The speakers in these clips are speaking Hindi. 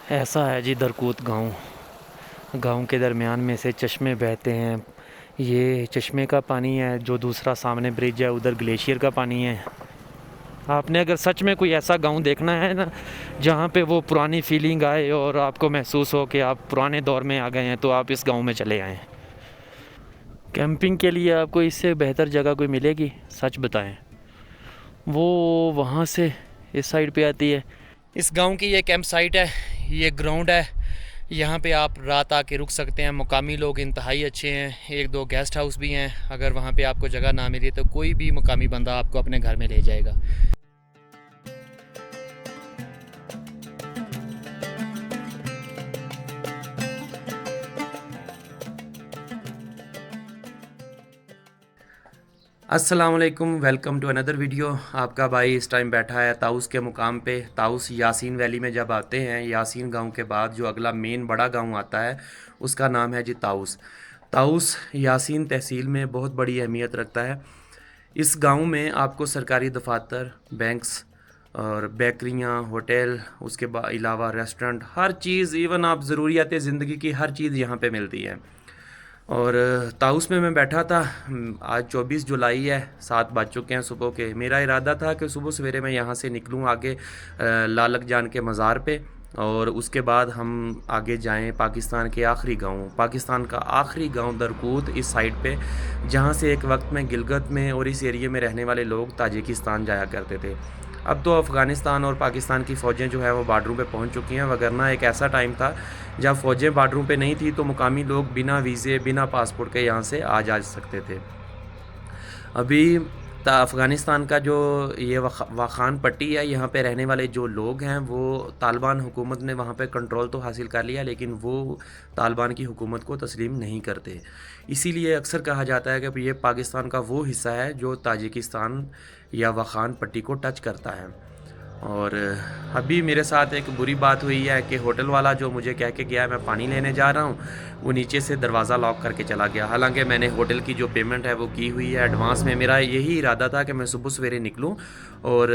ऐसा है जी दरकूत गांव। गांव के दरमियान में से चश्मे बहते हैं। ये चश्मे का पानी है, जो दूसरा सामने ब्रिज है उधर ग्लेशियर का पानी है। आपने अगर सच में कोई ऐसा गांव देखना है ना, जहाँ पे वो पुरानी फीलिंग आए और आपको महसूस हो कि आप पुराने दौर में आ गए हैं, तो आप इस गांव में चले आएँ। कैंपिंग के लिए आपको इससे बेहतर जगह कोई मिलेगी? सच बताएं। वो वहाँ से इस साइड पे आती है। इस गांव की ये कैंप साइट है, ये ग्राउंड है। यहाँ पे आप रात आके रुक सकते हैं। मुकामी लोग इंतहाई अच्छे हैं। एक दो गेस्ट हाउस भी हैं। अगर वहाँ पे आपको जगह ना मिले तो कोई भी मुकामी बंदा आपको अपने घर में ले जाएगा। अस्सलाम वालेकुम, वेलकम टू अनदर वीडियो। आपका भाई इस टाइम बैठा है ताउस के मुकाम पे। ताउस यासीन वैली में जब आते हैं, यासीन गांव के बाद जो अगला मेन बड़ा गांव आता है उसका नाम है जी ताउस। ताउस यासीन तहसील में बहुत बड़ी अहमियत रखता है। इस गांव में आपको सरकारी दफातर, बैंक्स और बेकरियां, होटल, उसके अलावा रेस्टोरेंट, हर चीज़, इवन आप ज़रूरियात ज़िंदगी की हर चीज़ यहाँ पे मिलती है। और ताउस में मैं बैठा था। आज 24 जुलाई है, 7 बज चुके हैं सुबह के। मेरा इरादा था कि सुबह सवेरे मैं यहाँ से निकलूँ आगे लालक जान के मज़ार पे, और उसके बाद हम आगे जाएं पाकिस्तान के आखिरी गांव, पाकिस्तान का आखिरी गांव दरकूत, इस साइड पे, जहाँ से एक वक्त में गिलगित में और इस एरिए में रहने वाले लोग ताजिकिस्तान जाया करते थे। अब तो अफ़गानिस्तान और पाकिस्तान की फ़ौजें जो है वो बॉर्डरों पे पहुंच चुकी हैं, वगरना एक ऐसा टाइम था जब फ़ौजें बॉर्डरों पे नहीं थी तो मुकामी लोग बिना वीज़े, बिना पासपोर्ट के यहाँ से आ जा सकते थे। अभी अफ़गानिस्तान का जो ये वाखान पट्टी है, यहाँ पे रहने वाले जो लोग हैं वो तालिबान हुकूमत ने वहाँ पे कंट्रोल तो हासिल कर लिया, लेकिन वो तालिबान की हुकूमत को तस्लीम नहीं करते। इसीलिए अक्सर कहा जाता है कि ये पाकिस्तान का वो हिस्सा है जो ताजिकिस्तान या वाखान पट्टी को टच करता है। और अभी मेरे साथ एक बुरी बात हुई है कि होटल वाला जो मुझे कह के गया है मैं पानी लेने जा रहा हूँ, वो नीचे से दरवाज़ा लॉक करके चला गया। हालांकि मैंने होटल की जो पेमेंट है वो की हुई है एडवांस में। मेरा यही इरादा था कि मैं सुबह सवेरे निकलूँ और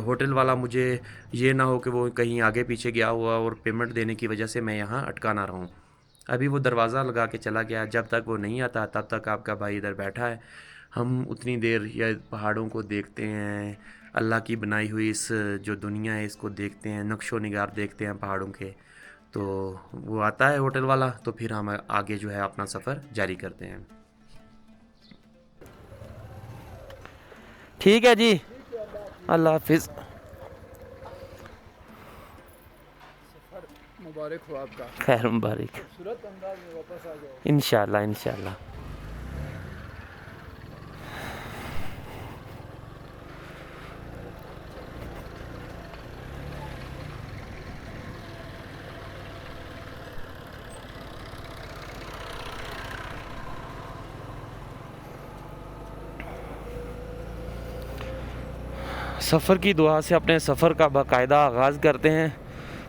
होटल वाला मुझे ये ना हो कि वो कहीं आगे पीछे गया हुआ और पेमेंट देने की वजह से मैं यहाँ अटका ना रहूँ। अभी वो दरवाज़ा लगा के चला गया। जब तक वो नहीं आता तब तक आपका भाई इधर बैठा है। हम उतनी देर या पहाड़ों को देखते हैं, अल्लाह की बनाई हुई इस जो दुनिया है इसको देखते हैं, नक्शो निगार देखते हैं पहाड़ों के। तो वो आता है होटल वाला, तो फिर हम आगे जो है अपना सफ़र जारी करते हैं। ठीक है जी, अल्लाह हाफिज़। मुबारक हो आपका। खैर मुबारक। खूबसूरत अंदाज में वापस आ जाओ। इंशाल्लाह इंशाल्लाह। सफ़र की दुआ से अपने सफ़र का बाकायदा आगाज़ करते हैं।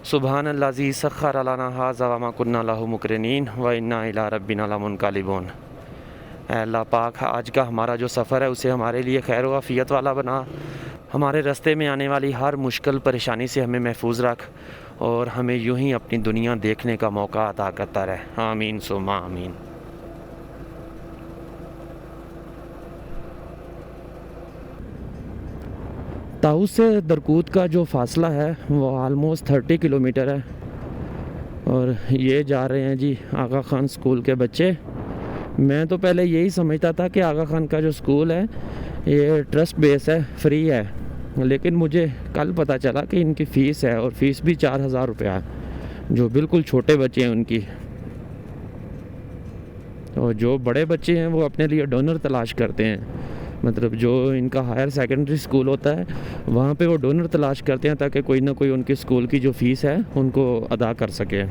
सुबहान अल्लाज़ी सख़्खर लना हाज़ा व मा कुन्ना लहू मुक़रिनीन व इन्ना इला रब्बिना लमुनक़लिबून। अल्लाह पाक, आज का हमारा जो सफ़र है उसे हमारे लिए खैर व आफ़ियत वाला बना। हमारे रास्ते में आने वाली हर मुश्किल परेशानी से हमें महफूज रख और हमें यूं ही अपनी दुनिया देखने का मौका अता करता रहे। आमीन सुम्मा आमीन। ताउस से दरकूत का जो फासला है वो आलमोस्ट 30 किलोमीटर है। और ये जा रहे हैं जी आगा खान स्कूल के बच्चे। मैं तो पहले यही समझता था कि आगा खान का जो स्कूल है ये ट्रस्ट बेस है, फ्री है, लेकिन मुझे कल पता चला कि इनकी फ़ीस है, और फ़ीस भी 4000 रुपया है, जो बिल्कुल छोटे बच्चे हैं उनकी। और जो बड़े बच्चे हैं वो अपने लिए डोनर तलाश करते हैं। मतलब जो इनका हायर सेकेंडरी स्कूल होता है वहाँ पे वो डोनर तलाश करते हैं ताकि कोई ना कोई उनकी स्कूल की जो फ़ीस है उनको अदा कर सके।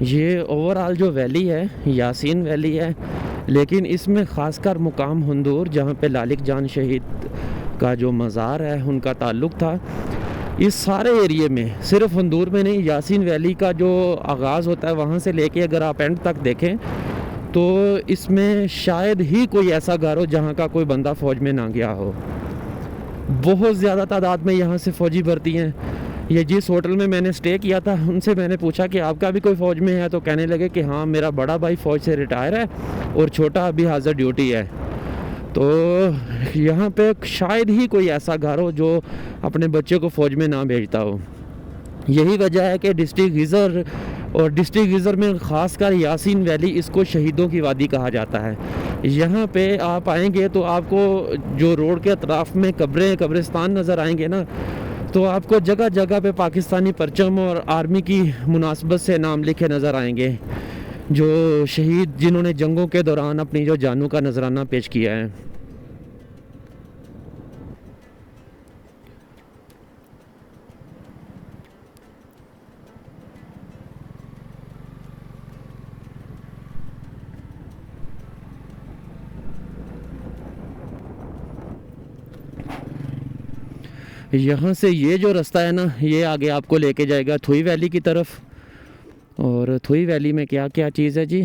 ये ओवरऑल जो वैली है यासीन वैली है, लेकिन इसमें ख़ासकर मुकाम हुंदूर, जहाँ पे लालिक जान शहीद का जो मज़ार है उनका ताल्लुक़ था, इस सारे एरिए में, सिर्फ हंदूर में नहीं, यासीन वैली का जो आगाज़ होता है वहाँ से लेके अगर आप एंड तक देखें तो इसमें शायद ही कोई ऐसा घर हो जहाँ का कोई बंदा फ़ौज में ना गया हो। बहुत ज़्यादा तादाद में यहाँ से फ़ौजी भर्ती हैं। ये जिस होटल में मैंने स्टे किया था उनसे मैंने पूछा कि आपका भी कोई फ़ौज में है, तो कहने लगे कि हाँ, मेरा बड़ा भाई फ़ौज से रिटायर है और छोटा अभी हाज़िर ड्यूटी है। तो यहाँ पे शायद ही कोई ऐसा घर हो जो अपने बच्चे को फ़ौज में ना भेजता हो। यही वजह है कि डिस्ट्रिक्ट गिज़र और डिस्ट्रिक्ट गिज़र में ख़ासकर यासीन वैली, इसको शहीदों की वादी कहा जाता है। यहाँ पे आप आएंगे तो आपको जो रोड के अतराफ़ में कब्रिस्तान नज़र आएंगे ना, तो आपको जगह जगह पे पाकिस्तानी परचम और आर्मी की मुनासबत से नाम लिखे नज़र आएंगे, जो शहीद जिन्होंने जंगों के दौरान अपनी जो जानों का नजराना पेश किया है। यहाँ से ये जो रास्ता है ना, ये आगे आपको लेके जाएगा थुई वैली की तरफ। और थुई वैली में क्या क्या चीज़ है जी,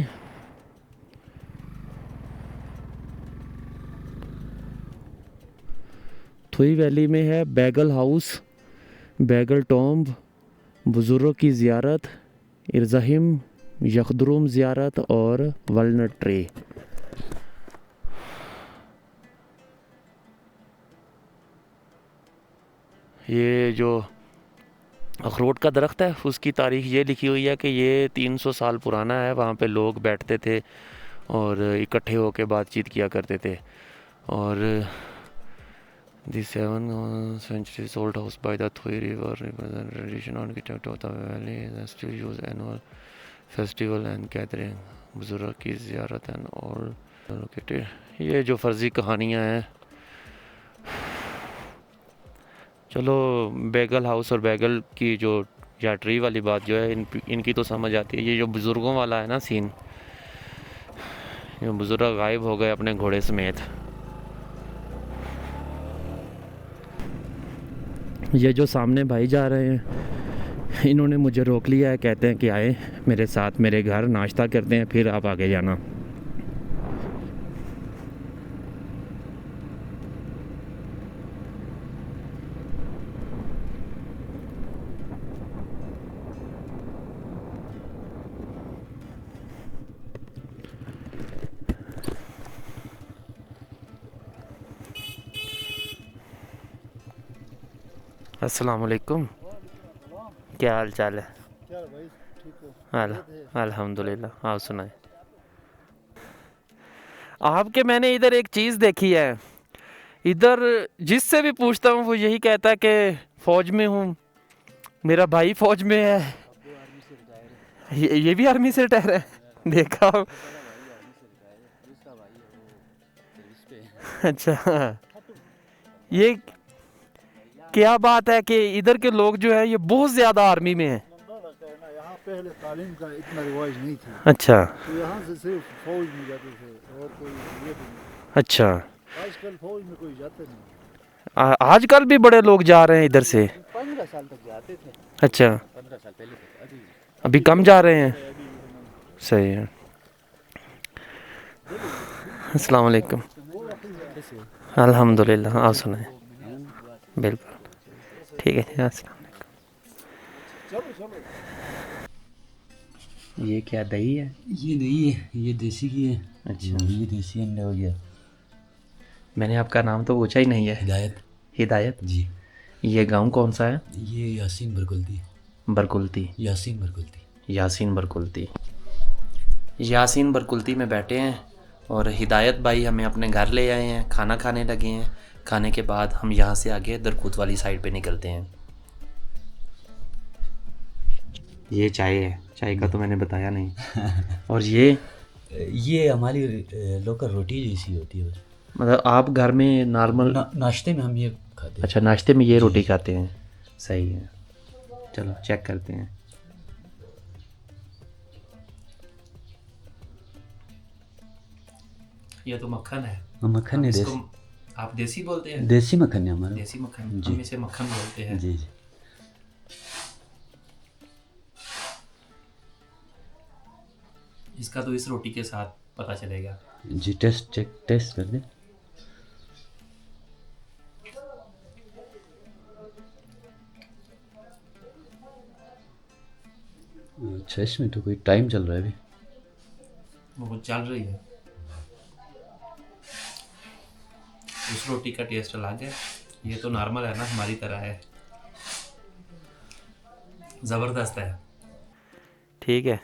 थुई वैली में है बैगल हाउस, बैगल टॉम्ब, बुज़ुर्गों की ज़ियारत, इरज़ाहिम यखदरूम ज़ियारत और वलनट ट्री। ये जो अखरोट का दरख्त है उसकी तारीख ये लिखी हुई है कि ये 300 साल पुराना है। वहाँ पे लोग बैठते थे और इकट्ठे होकर बातचीत किया करते थे। और दी 7th century old house by the Thui river represent traditional architect of the valley and still use annual festival and gathering, बुजुर्ग की ज़ियारत एंड ऑल लोकेटेड। ये जो फर्जी कहानियाँ हैं, चलो बैगल हाउस और बैगल की जो या ट्री वाली बात जो है इनकी तो समझ आती है। ये जो बुज़ुर्गों वाला है ना सीन, ये बुज़ुर्ग गायब हो गए अपने घोड़े समेत। ये जो सामने भाई जा रहे हैं, इन्होंने मुझे रोक लिया है, कहते हैं कि आए मेरे साथ मेरे घर, नाश्ता करते हैं, फिर आप आगे जाना। अस्सलाम वालेकुम, क्या हाल चाल है? क्या भाई, ठीक हो? अल्हम्दुलिल्लाह। आप सुनाए? आपके मैंने इधर एक चीज़ देखी है, इधर जिससे भी पूछता हूँ वो यही कहता है कि फ़ौज में हूँ, मेरा भाई फ़ौज में है। ये भी आर्मी से रिटायर है? देखा। अच्छा, ये क्या बात है कि इधर के लोग जो है ये बहुत ज़्यादा आर्मी में है। यहाँ पहले तालीम का इतना रिवाज नहीं था, अच्छा, तो यहाँ से सिर्फ फौज में जाते थे और कोई ये भी नहीं। अच्छा। आजकल फौज में कोई जाते नहीं। आजकल भी बड़े लोग जा रहे हैं इधर से? 15 साल तक जाते थे। अच्छा, 15 साल पहले तक, अभी कम जा रहे हैं। सही है। अस्सलाम वालेकुम। अल्हम्दुलिल्लाह। आप सुनाए? बिल्कुल ठीक है। अस्सलाम वालेकुम। ये क्या दही है? ये दही है, ये देसी घी है। अच्छा, ये देसी अंडा हो गया। मैंने आपका नाम तो पूछा ही नहीं है। हिदायत। हिदायत जी। ये गांव कौन सा है? ये यासीन बरकुल्ती। बरकुल्ती। यासीन बरकुल्ती। यासीन बरकुल्ती। यासीन बरकुल्ती में बैठे हैं और हिदायत भाई हमें अपने घर ले आए हैं, खाना खाने लगे हैं। खाने के बाद हम यहाँ से आगे दरकूत वाली साइड पे निकलते हैं। ये चाय है, चाय का तो मैंने बताया नहीं। और ये हमारी लोकल रोटी जैसी होती है। मतलब आप घर में नॉर्मल नाश्ते में हम ये खाते हैं। अच्छा, नाश्ते में ये रोटी खाते हैं। सही है, चलो चेक करते हैं। ये तो मक्खन है। मक्खन है, इसको आप देसी बोलते हैं? देसी मक्खन है हमारा। देसी मक्खन, हम इसे मक्खन बोलते हैं। जी जी। इसका तो इस रोटी के साथ पता चलेगा। जी टेस्ट कर दें। अच्छा, इसमें तो कोई टाइम चल रहा है अभी। वो चल रही है। उस रोटी का टेस्ट अलग है, ये तो नॉर्मल है ना, हमारी तरह है। ज़बरदस्त है। ठीक है,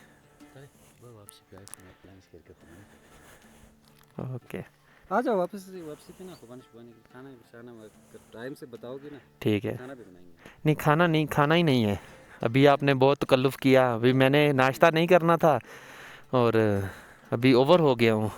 ओके, आ जाओ वापस वापसी पे ना, खुबानी शुबानी खाना खाना टाइम से बताओगे ना, ठीक है। खाना भी बनाएंगे। नहीं खाना ही नहीं है। अभी आपने बहुत तकल्लुफ़ किया, अभी मैंने नाश्ता नहीं करना था और अभी ओवर हो गया हूँ।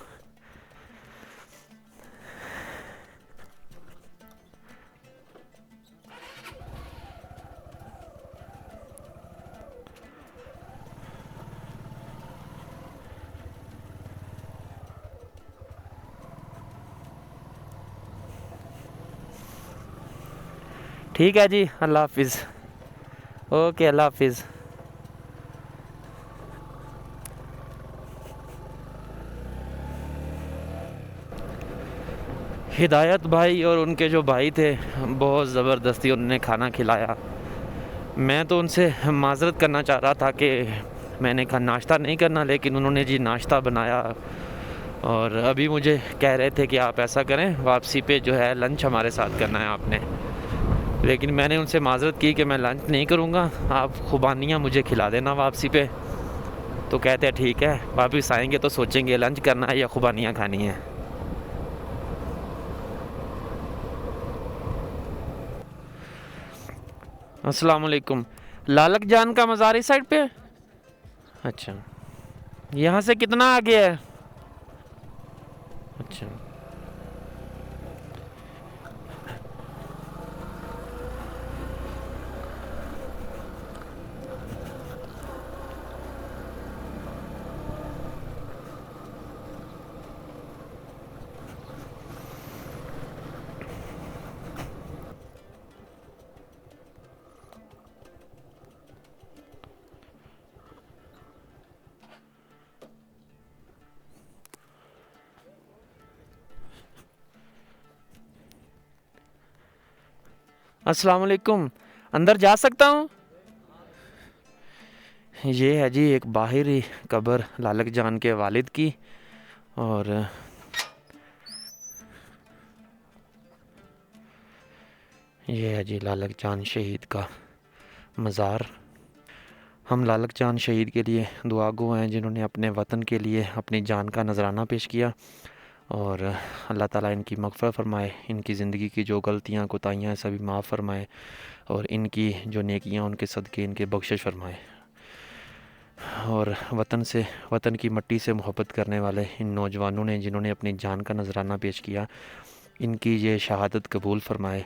ठीक है जी, अल्लाह हाफिज़। ओके, अल्लाह हाफिज़। हिदायत भाई और उनके जो भाई थे, बहुत ज़बरदस्ती उन्होंने खाना खिलाया। मैं तो उनसे माज़रत करना चाह रहा था कि मैंने कहा नाश्ता नहीं करना, लेकिन उन्होंने जी नाश्ता बनाया और अभी मुझे कह रहे थे कि आप ऐसा करें, वापसी पे जो है लंच हमारे साथ करना है आपने। लेकिन मैंने उनसे माज़रत की कि मैं लंच नहीं करूँगा, आप खुबानियाँ मुझे खिला देना वापसी पे। तो कहते हैं ठीक है, वापस आएंगे तो सोचेंगे लंच करना है या खुबानियाँ खानी है। अस्सलाम वालेकुम। लालक जान का मज़ार इस साइड पे है? अच्छा, यहाँ से कितना आगे है? अच्छा, अस्सलाम वालेकुम। अंदर जा सकता हूँ? ये है जी एक बाहरी कब्र लालक जान के वालिद की, और ये है जी लालक जान शहीद का मज़ार। हम लालक जान शहीद के लिए दुआगो हैं, जिन्होंने अपने वतन के लिए अपनी जान का नजराना पेश किया, और अल्लाह ताला इनकी मग़फ़िरत फ़रमाए, इनकी ज़िंदगी की जो गलतियाँ कोताहियाँ हैं सभी माफ़ फ़रमाए, और इनकी जो नेकियां उनके सदक़े इनके बख्शिश फ़रमाए। और वतन की मट्टी से मोहब्बत करने वाले इन नौजवानों ने, जिन्होंने अपनी जान का नजराना पेश किया, इनकी ये शहादत कबूल फ़रमाए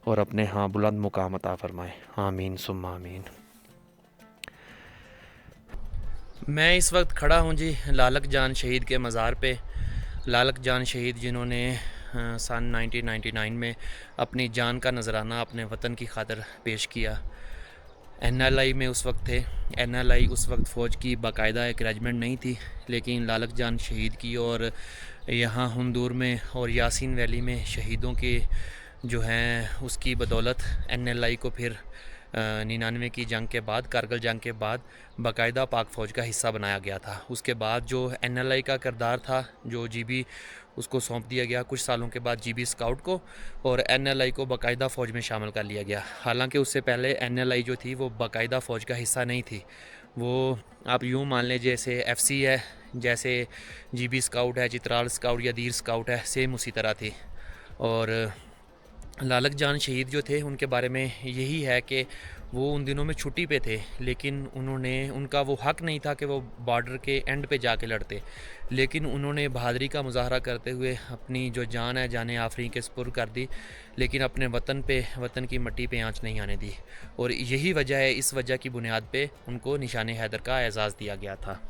और अपने हाँ बुलंद मुकाम अता फ़रमाए। आमीन सुम्मा आमीन। मैं इस वक्त खड़ा हूँ जी लालक जान शहीद के मज़ार पे। लालक जान शहीद जिन्होंने सन 1999 में अपनी जान का नजराना अपने वतन की खातिर पेश किया। NLI में उस वक्त थे। NLI उस वक्त फ़ौज की बाकायदा एक रेजिमेंट नहीं थी, लेकिन लालक जान शहीद की, और यहाँ हुंदूर में और यासीन वैली में शहीदों के जो हैं उसकी बदौलत NLI को फिर 99 की जंग के बाद, कारगिल जंग के बाद बाकायदा पाक फ़ौज का हिस्सा बनाया गया था। उसके बाद जो NLI का किरदार था, जो GB, उसको सौंप दिया गया कुछ सालों के बाद GB स्काउट को, और NLI को बाकायदा फ़ौज में शामिल कर लिया गया। हालांकि उससे पहले NLI जो थी वो बाकायदा फ़ौज का हिस्सा नहीं थी। वो आप यूँ मान लें जैसे FC है, जैसे GB स्काउट है, चित्राल स्काउट या दीर स्काउट है, सेम उसी तरह थी। और लालक जान शहीद जो थे उनके बारे में यही है कि वो उन दिनों में छुट्टी पे थे, लेकिन उनका वो हक़ नहीं था कि वो बॉर्डर के एंड पे जाके लड़ते, लेकिन उन्होंने बहादरी का मुजाहरा करते हुए अपनी जो जान है जान आफरीन के सुपुर्द कर दी, लेकिन अपने वतन की मट्टी पे आँच नहीं आने दी। और यही वजह है, इस वजह की बुनियाद पे उनको निशान हैदर का एजाज़ दिया गया था।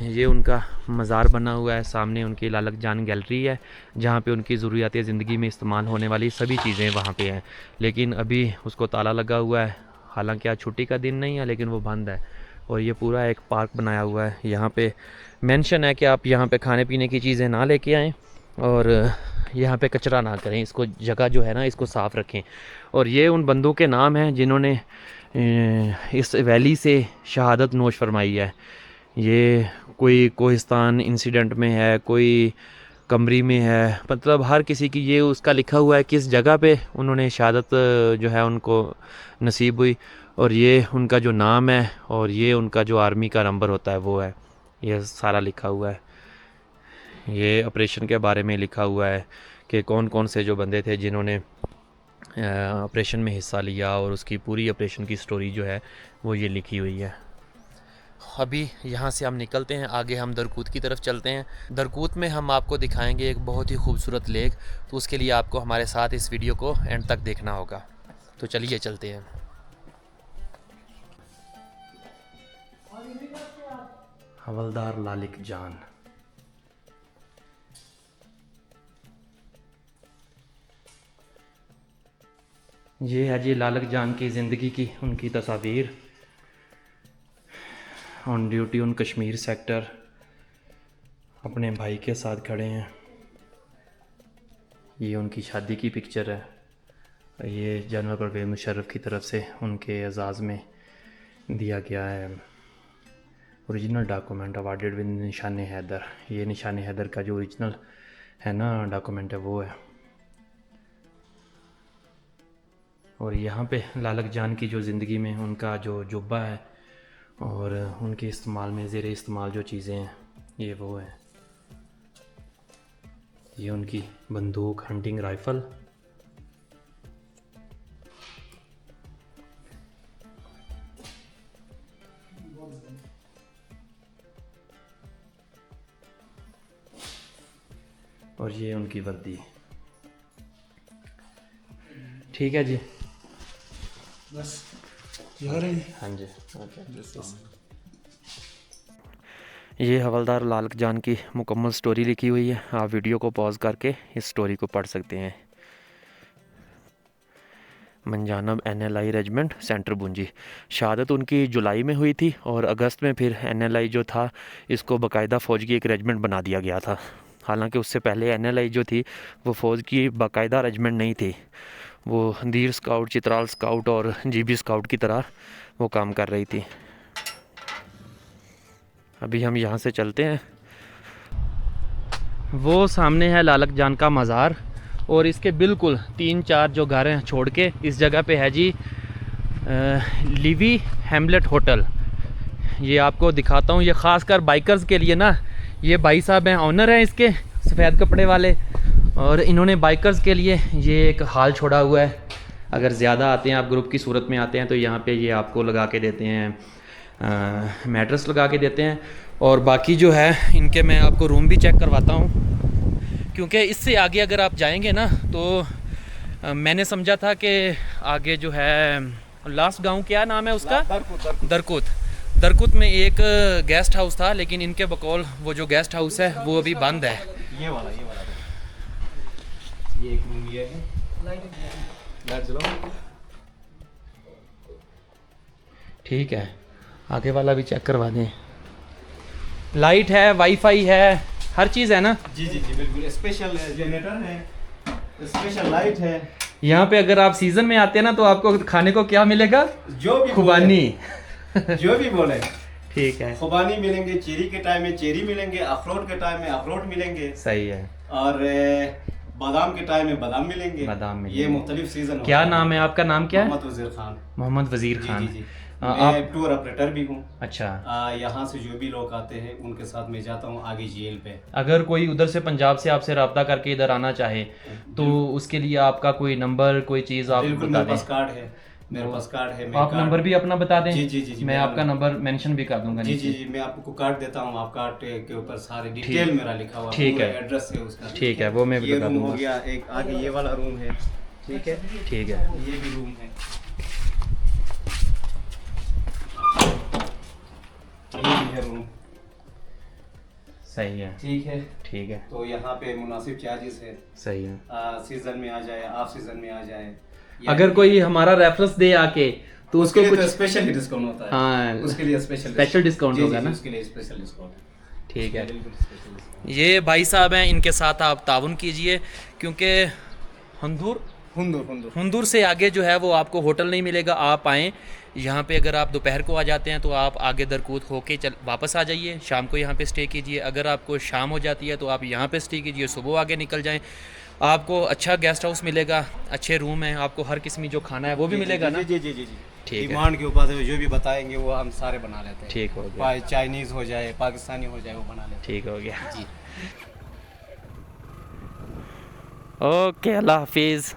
ये उनका मज़ार बना हुआ है, सामने उनकी लालक जान गैलरी है, जहाँ पे उनकी ज़रूरियात ज़िंदगी में इस्तेमाल होने वाली सभी चीज़ें वहाँ पे हैं, लेकिन अभी उसको ताला लगा हुआ है। हालांकि आज छुट्टी का दिन नहीं है, लेकिन वो बंद है। और ये पूरा एक पार्क बनाया हुआ है। यहाँ पे मेंशन है कि आप यहाँ पे खाने पीने की चीज़ें ना लेके आएँ और यहाँ पे कचरा ना करें, इसको जगह जो है ना इसको साफ़ रखें। और ये उन बंदों के नाम हैं जिन्होंने इस वैली से शहादत नोश फरमाई है। ये कोई कोहिस्तान इंसिडेंट में है, कोई कमरी में है, मतलब हर किसी की ये उसका लिखा हुआ है किस जगह पे उन्होंने शहादत जो है उनको नसीब हुई, और ये उनका जो नाम है और ये उनका जो आर्मी का नंबर होता है वो है, ये सारा लिखा हुआ है। ये ऑपरेशन के बारे में लिखा हुआ है कि कौन कौन से जो बंदे थे जिन्होंने ऑपरेशन में हिस्सा लिया, और उसकी पूरी ऑपरेशन की स्टोरी जो है वो ये लिखी हुई है। अभी यहाँ से हम निकलते हैं, आगे हम दरकूत की तरफ चलते हैं। दरकूत में हम आपको दिखाएंगे एक बहुत ही खूबसूरत लेक, तो उसके लिए आपको हमारे साथ इस वीडियो को एंड तक देखना होगा। तो चलिए चलते हैं। हवलदार लालिक जान, ये है जी लालिक जान की ज़िंदगी की उनकी तस्वीर। ऑन ड्यूटी उन कश्मीर सेक्टर अपने भाई के साथ खड़े हैं। ये उनकी शादी की पिक्चर है। ये जनरल परवेज़ मुशर्रफ की तरफ से उनके एजाज़ में दिया गया है ओरिजिनल डॉक्यूमेंट अवार्डेड विद निशान हैदर। ये निशान हैदर का जो ओरिजिनल है ना डॉक्यूमेंट है वो है। और यहाँ पे लालिक जान की जो ज़िंदगी में उनका जो जुब्बा है और उनके इस्तेमाल में ज़ेरे इस्तेमाल जो चीज़ें हैं ये वो है। ये उनकी बंदूक, हंटिंग राइफ़ल, और ये उनकी वर्दी। ठीक है जी, बस यार हाँ जी, ओके। ये हवलदार लालिक जान की मुकम्मल स्टोरी लिखी हुई है। आप वीडियो को पॉज करके इस स्टोरी को पढ़ सकते हैं। मंजानब NLI रेजिमेंट सेंटर बुंजी। शहादत उनकी जुलाई में हुई थी और अगस्त में फिर NLI जो था इसको बाकायदा फ़ौज की एक रेजिमेंट बना दिया गया था। हालांकि उससे पहले NLI जो थी वो फ़ौज की बाकायदा रेजिमेंट नहीं थी, वो दीर स्काउट, चित्राल स्काउट और GB स्काउट की तरह वो काम कर रही थी। अभी हम यहाँ से चलते हैं। वो सामने है लालिक जान का मज़ार, और इसके बिल्कुल 3-4 जो घर हैं छोड़ के इस जगह पे है जी लिवी हैमलेट होटल। ये आपको दिखाता हूँ, ये ख़ासकर बाइकर्स के लिए ना। ये भाई साहब हैं, ऑनर हैं इसके, सफ़ेद कपड़े वाले, और इन्होंने बाइकर्स के लिए ये एक हाल छोड़ा हुआ है। अगर ज़्यादा आते हैं, आप ग्रुप की सूरत में आते हैं तो यहाँ पे ये आपको लगा के देते हैं, मैट्रेस लगा के देते हैं। और बाकी जो है इनके मैं आपको रूम भी चेक करवाता हूँ, क्योंकि इससे आगे अगर आप जाएंगे ना तो मैंने समझा था कि आगे जो है लास्ट गांव क्या नाम है उसका, दरकूत में एक गेस्ट हाउस था, लेकिन इनके बकौल वो जो गेस्ट हाउस है वो अभी बंद है। ये वाला ये एक रूम ये है। लाइट जलाओ। ठीक है, आगे वाला भी चेक करवा दें। लाइट है, वाईफाई है, हर चीज़ है ना। जी जी जी बिल्कुल। स्पेशल जनरेटर है, स्पेशल लाइट है। यहाँ पे अगर आप सीज़न में आते हैं ना तो आपको खाने को क्या मिलेगा? जो भी खुबानी। जो भी बोले। ठीक है, खुबानी मिलेंगे, चेरी के टाइम में चेरी मिलेंगे, अखरोट के टाइम में अखरोट मिलेंगे, सही है। और बादाम के टाइम में बादाम मिलेंगे। बादाम मिलेंगे। ये मुख्तलिफ सीजन। क्या नाम है आपका? नाम क्या है? मोहम्मद वजीर खान। मोहम्मद वजीर खान। जी जी। आप मैं टूर ऑपरेटर भी हूँ। अच्छा। यहाँ से जो भी लोग आते हैं उनके साथ मैं जाता हूँ आगे जेल पे। अगर कोई उधर से पंजाब से आपसे रब्ता करके इधर आना चाहे तो उसके लिए आपका कोई नंबर, कोई चीज़ आप बिल्कुल, बता मेरे दें। पास कार्ड है, मेरे पास कार्ड है। आप नंबर भी अपना बता दें। जी जी जी जी, मैं आपका नंबर मेंशन भी कर दूंगा जी नीचे। जी जी, मैं आपको कार्ड देता हूँ। आप कार्ड के ऊपर सारे डिटेल मेरा लिखा हुआ, ठीक है, एड्रेस है उसका। ठीक है, वो मैं भी ये बता रूम हो दूंगा। गया, एक आगे ये वाला रूम है। ठीक है, ठीक है, ये भी रूम है, ये भी है रूम। सही है, ठीक है, ठीक है, तो यहाँ पे मुनासिब चार्जेस है। सही है। सीजन में आ जाए, ऑफ सीजन में आ जाए, अगर कोई हमारा रेफरेंस दे आके तो उसके उसको लिए तो कुछ स्पेशल ही डिस्काउंट होता है। हाँ उसके लिए स्पेशल स्पेशल डिस्काउंट जी, होगा जी, ना? उसके लिए स्पेशल डिस्काउंट है। ठीक है। बिल्कुल स्पेशल डिस्काउंट। ये भाई साहब हैं, इनके साथ आप ताउन कीजिए, क्योंकि हंदूर हुंदूर हुंदूर हुंदूर से आगे जो है वो आपको होटल नहीं मिलेगा। आप आएँ यहाँ पे, अगर आप दोपहर को आ जाते हैं तो आप आगे दरकूत होके वापस आ जाइए, शाम को यहाँ पे स्टे कीजिए। अगर आपको शाम हो जाती है तो आप यहाँ पे स्टे कीजिए, सुबह आगे निकल जाएं। आपको अच्छा गेस्ट हाउस मिलेगा, अच्छे रूम हैं, आपको हर किस्म जो खाना है वो भी मिलेगा ना? जी जी जी जी। ठीक है। डिमांड के ऊपर जो भी बताएंगे वो हम सारे बना लेते हैं। ठीक हो गया, चाइनीज़ हो जाए, पाकिस्तानी हो जाए, वो बना लेते ठीक हो गया हैं जी। ओके, अल्लाह हाफिज़।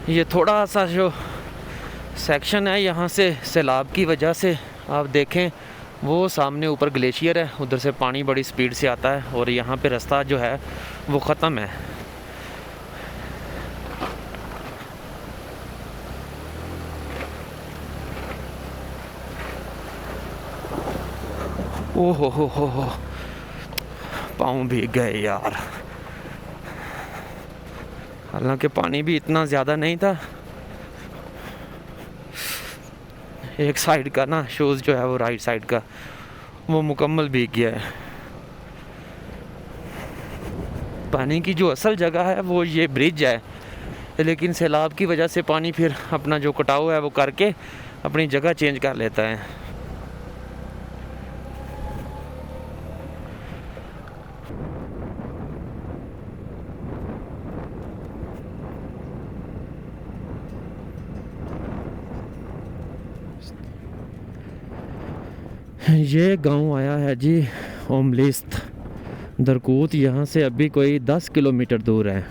ये थोड़ा सा जो सेक्शन है यहाँ से सैलाब की वजह से आप देखें, वो सामने ऊपर ग्लेशियर है, उधर से पानी बड़ी स्पीड से आता है और यहाँ पे रास्ता जो है वो ख़त्म है। ओहो हो, पाँव भीग गए यार। हालांकि पानी भी इतना ज़्यादा नहीं था। एक साइड का ना शूज़ जो है वो राइट साइड का वो मुकम्मल भीग गया है। पानी की जो असल जगह है वो ये ब्रिज है, लेकिन सैलाब की वजह से पानी फिर अपना जो कटाव है वो करके अपनी जगह चेंज कर लेता है। ये गांव आया है जी ओमलिस्त दरकूत, यहाँ से अभी कोई 10 किलोमीटर दूर है।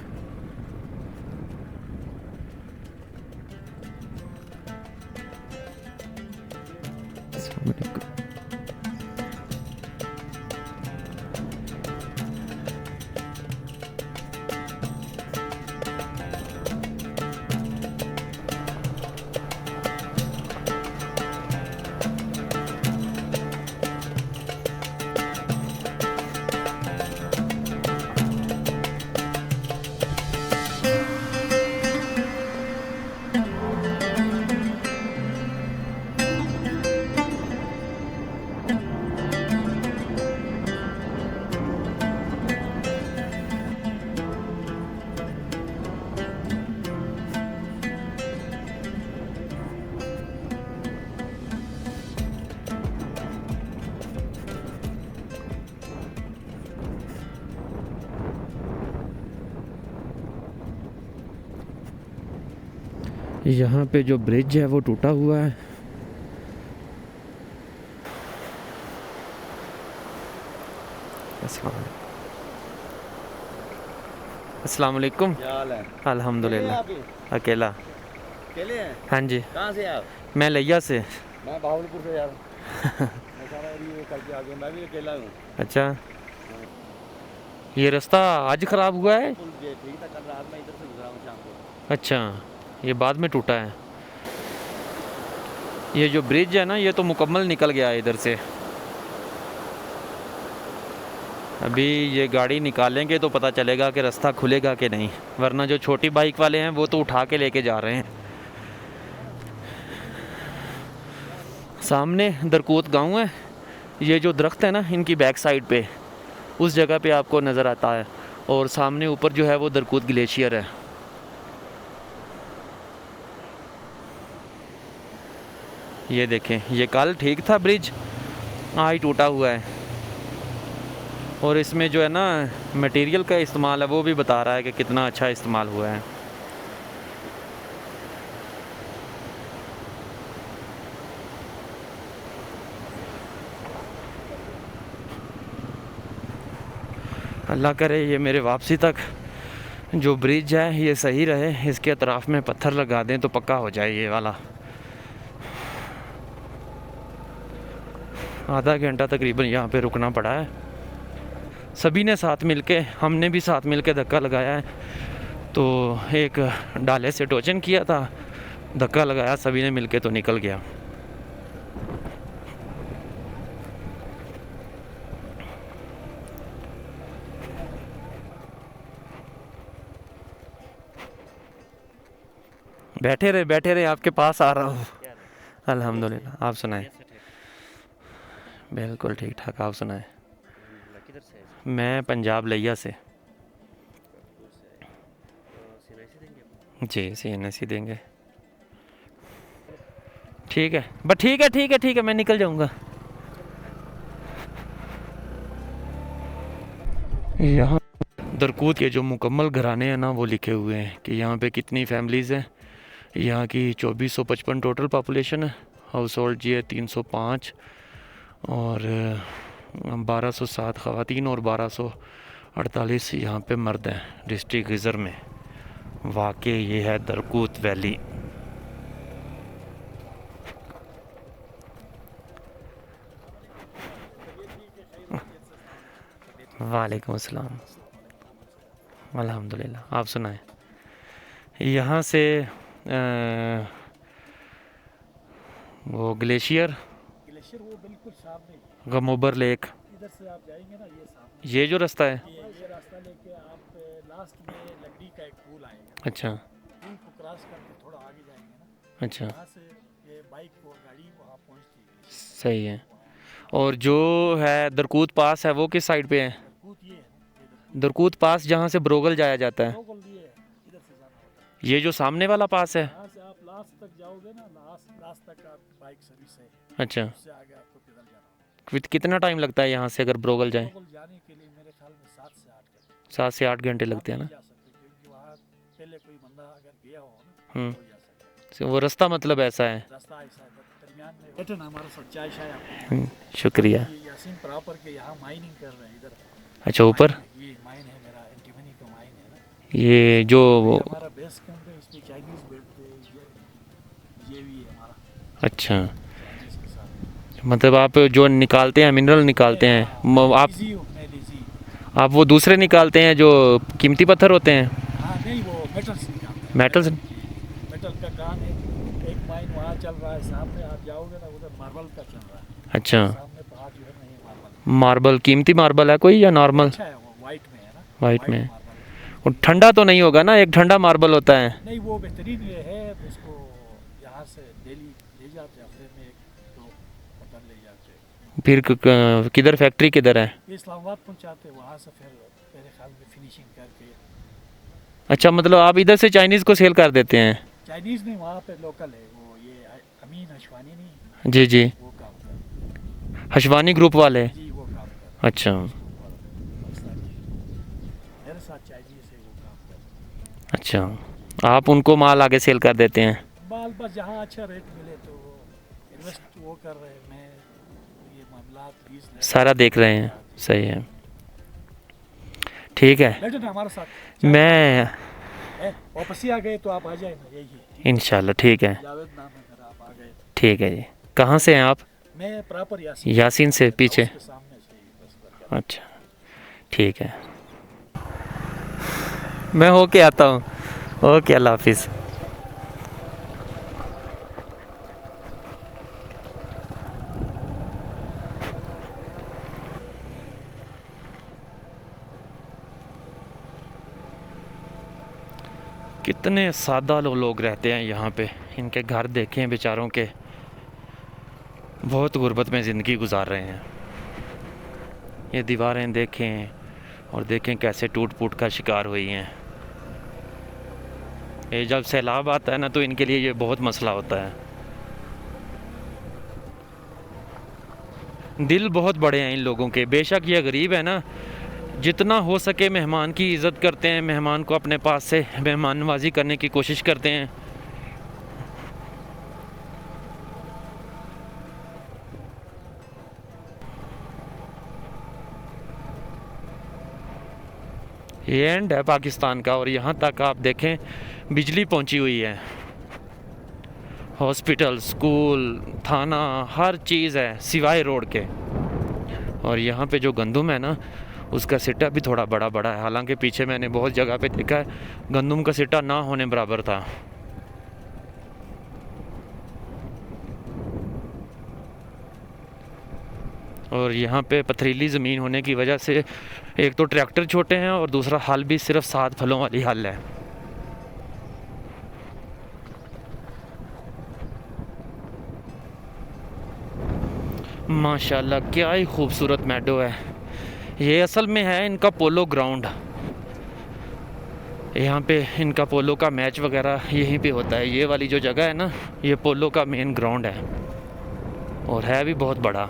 यहाँ पे जो ब्रिज है वो टूटा हुआ है। अस्सलाम वालेकुम। क्या हाल है? अल्हम्दुलिल्लाह। अकेला? अकेले हैं? हाँ जी, कहाँ से आप? मैं लिया से। मैं भावलपुर से यार। मैं सारा एरिया करके आ गया, मैं भी अकेला हूँ। अच्छा, ये रास्ता आज ख़राब हुआ है? ये ठीक था, कल रात में इधर से गुजरा हूँ शाम को। अच्छा, ये बाद में टूटा है। ये जो ब्रिज है ना ये तो मुकम्मल निकल गया है इधर से। अभी ये गाड़ी निकालेंगे तो पता चलेगा कि रास्ता खुलेगा कि नहीं, वरना जो छोटी बाइक वाले हैं वो तो उठा के लेके जा रहे हैं। सामने दरकूत गांव है, ये जो दरख्त है ना इनकी बैक साइड पे उस जगह पे आपको नज़र आता है, और सामने ऊपर जो है वो दरकूत ग्लेशियर है। ये देखें, ये कल ठीक था ब्रिज, आज टूटा हुआ है। और इसमें जो है ना मटेरियल का इस्तेमाल है वो भी बता रहा है कि कितना अच्छा इस्तेमाल हुआ है। अल्लाह करे ये मेरे वापसी तक जो ब्रिज है ये सही रहे, इसके अतराफ़ में पत्थर लगा दें तो पक्का हो जाए ये वाला। आधा घंटा तकरीबन यहाँ पे रुकना पड़ा है। सभी ने साथ मिलके, हमने भी साथ मिलके धक्का लगाया है। तो एक डाले से टोचन किया था, धक्का लगाया सभी ने मिलके तो निकल गया। बैठे रहे आपके पास आ रहा हूँ। अल्हम्दुलिल्लाह, आप सुनाएं। बिल्कुल ठीक ठाक, आप सुनाएं। मैं पंजाब लिया से। जी CNSE देंगे। ठीक है, बस ठीक है, मैं निकल जाऊंगा। यहाँ दरकूत के जो मुकम्मल घराने हैं ना वो लिखे हुए हैं कि यहाँ पे कितनी फैमिलीज़ हैं। यहाँ की 2455 टोटल पॉपुलेशन है। हाउस होल्ड ये 305 और 1207 ख़वातीन और 1248 यहाँ पे मर्द हैं डिस्ट्रिक्ट गिज़र में। वाकई ये है दरकूत वैली। वालेकुम अस्सलाम। अल्हम्दुलिल्लाह, आप सुनाएं। यहाँ से वो ग्लेशियर वो बिल्कुल सामने ही। गमोबर लेक, इधर से आप जाएंगे ना, ये सामने ये जो रास्ता है। ये रास्ता लेके आप लास्ट में लकड़ी का एक पुल आएगा। अच्छा पुल को क्रॉस करके थोड़ा आगे जाएंगे ना, अच्छा, वहाँ से ये बाइक और गाड़ी वहाँ पहुँचती है। सही है। और जो है दरकूत पास है वो किस साइड पे है? दरकूत ये है ना, दरकूत पास जहाँ से ब्रोगल जाया जाता है, लोकल ये है, इधर से जाना होता है। ये जो सामने वाला पास है। यहाँ से आप लास्ट तक जाओगे ना, लास्ट तक आपकी बाइक सर्विस है। अच्छा, उससे आगे आपको पैदल जाना होगा। कितना टाइम लगता है यहाँ से अगर ब्रोगल जाए? लोकल जाने के लिए मेरे ख्याल में 7 से 8 घंटे। 7 से 8 घंटे लगते हैं ना। जा सकते क्योंकि वहाँ पहले कोई बंदा अगर गया हो ना हम्म, तो जा सकता है। वो रास्ता मतलब ऐसा है। रास्ता ऐसा है, दरमियान में बैठे ना, हमारा सब चाय शाय आपको। शुक्रिया। ये यासीन प्रॉपर के यहाँ माइनिंग कर रहे हैं इधर। अच्छा, ऊपर ये माइन है मेरा, एंटीमनी का माइन है ना। ये जो ये हमारा बेस कैंप है, इसमें चाइनीज बैठते हैं। ये भी है हमारा अच्छा, चाइनीज के साथ। मतलब आप जो निकालते हैं, मिनरल निकालते हैं, आप लीजी हूँ मैं, लीजी। आप वो दूसरे निकालते हैं जो कीमती पत्थर होते हैं, हाँ नहीं, वो मेटल्स निकालते हैं। मेटल्स। मेटल का काम है। एक माइन वहाँ चल रहा है, सामने आप जाओगे ना उधर मार्बल का चल रहा है। अच्छा, सामने पहाड़ जो है ना, ये मार्बल। मार्बल कीमती मार्बल है कोई या नॉर्मल? अच्छा है, वो वाइट में है ना। वाइट में। मार्बल है। और ठंडा तो नहीं होगा ना? एक ठंडा मार्बल होता है। नहीं, वो बेहतरीन ये है, उसको यहाँ से डेली ले जाते हैं, हफ्ते में 1-2 पत्थर ले जाते हैं। फिर किधर फैक्ट्री किधर है? ये इस्लामाबाद पहुँचाते हैं, वहाँ से फिर मेरे ख्याल में फिनिशिंग करके। अच्छा, मतलब आप इधर से चाइनीज़ को सेल कर देते हैं? चाइनीज़ नहीं, वहाँ पे लोकल है वो, ये अमीन हशवानी नहीं, जी जी, वो काम कर। हशवानी ग्रुप वाले। जी, वो काम कर। अच्छा पाकिस्तानी मेरे साथ चाइनीज़ है, वो काम कर। अच्छा, आप उनको माल आगे सेल कर देते हैं? बाल बस जहाँ अच्छा रेट मिले तो इन्वेस्ट वो कर रहे हैं। मैं ये मामला 20 सारा देख रहे हैं, सही है, ठीक है। बैठे ना हमारे साथ। मैं वापस ही आ गए तो आप आ जाए ना, यही है। इंशाल्लाह, ठीक है, जावेद नाम है मेरा, आप आ गए। ठीक है जी। कहाँ से हैं आप? मैं प्रॉपर यासीन। यासीन से पीछे? उसके सामने से ही बस। अच्छा, ठीक है, मैं होके आता हूँ। ओके, अल्लाह हाफिज़। कितने सादा लोग रहते हैं यहाँ पे। इनके घर देखें बेचारों के, बहुत गुर्बत में ज़िंदगी गुजार रहे हैं। ये दीवारें देखें और देखें कैसे टूट फूट का शिकार हुई हैं। ये जब सैलाब आता है ना तो इनके लिए ये बहुत मसला होता है। दिल बहुत बड़े हैं इन लोगों के। बेशक ये गरीब है ना, जितना हो सके मेहमान की इज़्ज़त करते हैं, मेहमान को अपने पास से मेहमान नवाजी करने की कोशिश करते हैं। ये एंड है पाकिस्तान का और यहाँ तक आप देखें बिजली पहुँची हुई है। हॉस्पिटल, स्कूल, थाना, हर चीज़ है सिवाय रोड के। और यहाँ पे जो गंदम है ना, उसका सिट्टा भी थोड़ा बड़ा बड़ा है। हालांकि पीछे मैंने बहुत जगह पे देखा है गंदम का सिट्टा ना होने बराबर था। और यहाँ पे पथरीली ज़मीन होने की वजह से एक तो ट्रैक्टर छोटे हैं और दूसरा हल भी सिर्फ 7 फलों वाली हल है। माशाल्लाह क्या ही खूबसूरत मैडो है। ये असल में है इनका पोलो ग्राउंड। यहाँ पे इनका पोलो का मैच वगैरह यहीं पे होता है। ये वाली जो जगह है ना, ये पोलो का मेन ग्राउंड है और है भी बहुत बड़ा।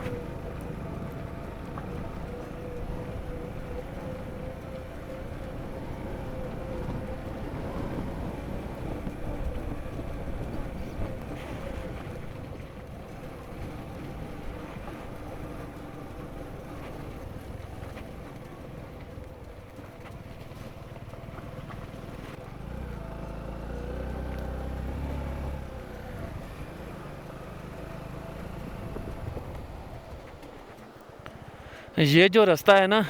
ये जो रास्ता है ना,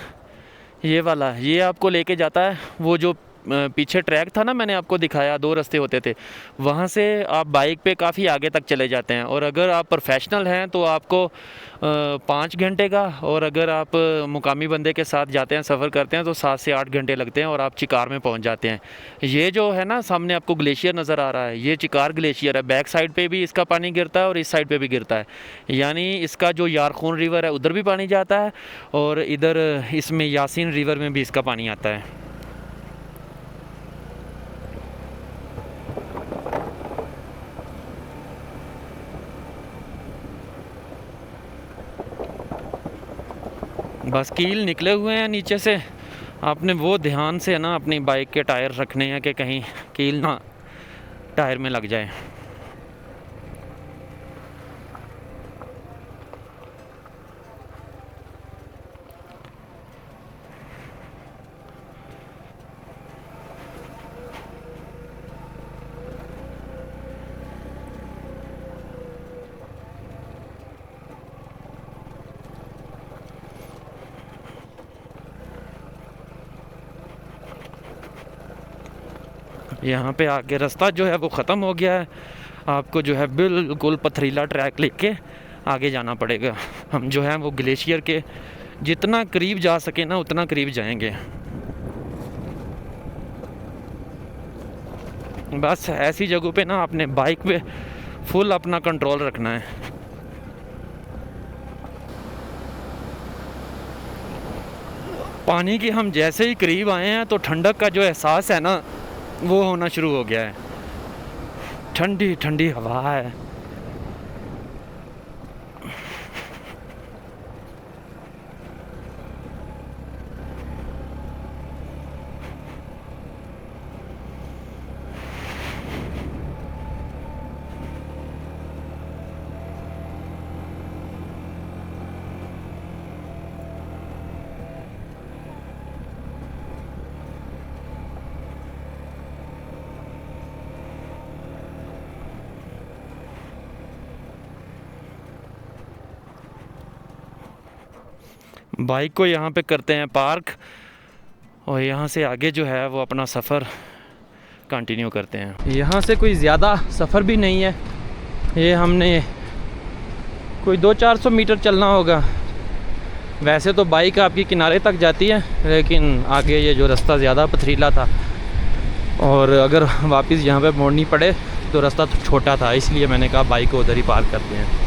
ये वाला, ये आपको लेके जाता है वो जो पीछे ट्रैक था ना, मैंने आपको दिखाया 2 रास्ते होते थे, वहाँ से आप बाइक पे काफ़ी आगे तक चले जाते हैं। और अगर आप प्रोफेशनल हैं तो आपको 5 घंटे का, और अगर आप मुकामी बंदे के साथ जाते हैं, सफ़र करते हैं, तो 7 से 8 घंटे लगते हैं और आप चिकार में पहुँच जाते हैं। ये जो है ना सामने आपको ग्लेशियर नज़र आ रहा है, ये चिकार ग्लेशियर है। बैक साइड पे भी इसका पानी गिरता है और इस साइड पे भी गिरता है। यानी इसका जो यारखून रिवर है उधर भी पानी जाता है और इधर इसमें यासीन रिवर में भी इसका पानी आता है। बस कील निकले हुए हैं नीचे से। आपने वो ध्यान से ना अपनी बाइक के टायर रखने हैं कि कहीं कील ना टायर में लग जाए। यहाँ पे आगे रास्ता जो है वो ख़त्म हो गया है। आपको जो है बिल्कुल पथरीला ट्रैक लेके आगे जाना पड़ेगा। हम जो है वो ग्लेशियर के जितना करीब जा सके ना उतना करीब जाएंगे। बस ऐसी जगहों पे ना अपने बाइक पे फुल अपना कंट्रोल रखना है। पानी के हम जैसे ही करीब आए हैं तो ठंडक का जो एहसास है ना वो होना शुरू हो गया है। ठंडी ठंडी हवा है। बाइक को यहाँ पे करते हैं पार्क और यहाँ से आगे जो है वो अपना सफ़र कंटिन्यू करते हैं। यहाँ से कोई ज़्यादा सफ़र भी नहीं है, ये हमने कोई 200-400 मीटर चलना होगा। वैसे तो बाइक आपकी किनारे तक जाती है, लेकिन आगे ये जो रास्ता ज़्यादा पथरीला था और अगर वापस यहाँ पे मोड़नी पड़े तो रास्ता तो छोटा था, इसलिए मैंने कहा बाइक को उधर ही पार्क करते हैं।